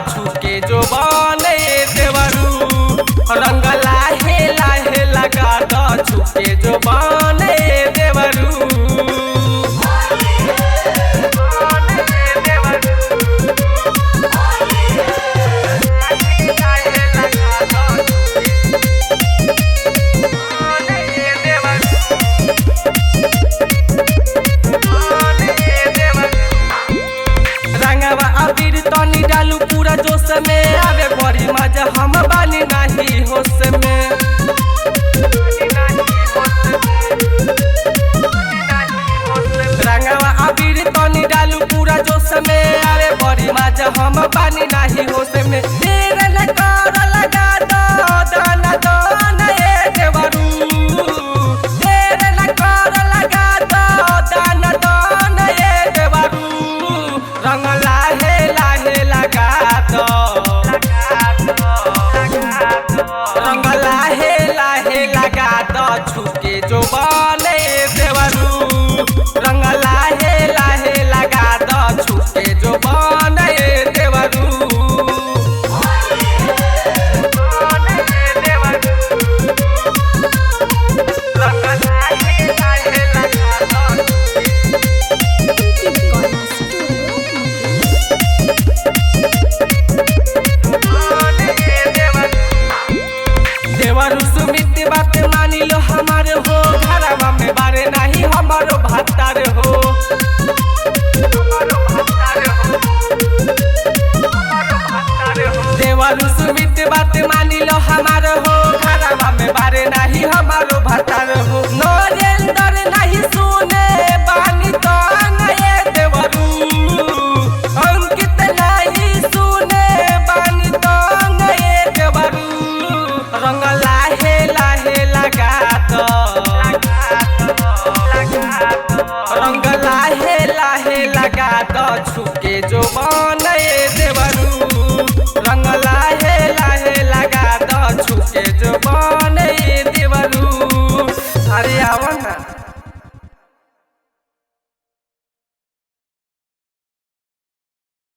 छुके जो बने देवरू रंग लाहे लाहे लगा दो छुके जो बने देवरू रंगवा अबीर तनी डालू पूरा जोश में आवे बड़ी मजा हम बानी नहीं होश में रंगवा अबीर तनी डालू पूरा जोश में आवे बड़ी मजा हम बानी नहीं होश में तेरे न कर लगा दो दाना दाना ये देवरू तेरे न कर लगा दो दाना दाना ये देवरू रंग लाहे लाहे लगा दो रंग लाहे लाहे लगा दो छुके जो बने देवरू रंग लाहे लाहे लगा दो छुके जो बने देवरू रंग लाहे लाहे लगा दो देवरू सुमित बात मानी लो हमारे हो घरवा में बारे नहीं हमारो भातार हो देवरू सुमित बात मानी लो हमारे हो घरवा में बारे नहीं हमारो भातार हो नरेंद्र नहीं सुने बानी तो ये देवरू अंकित नहीं सुने बानी तो ये देवरू रंग लाहे लाहे लगा दो रंग लाहे लाहे लगा दो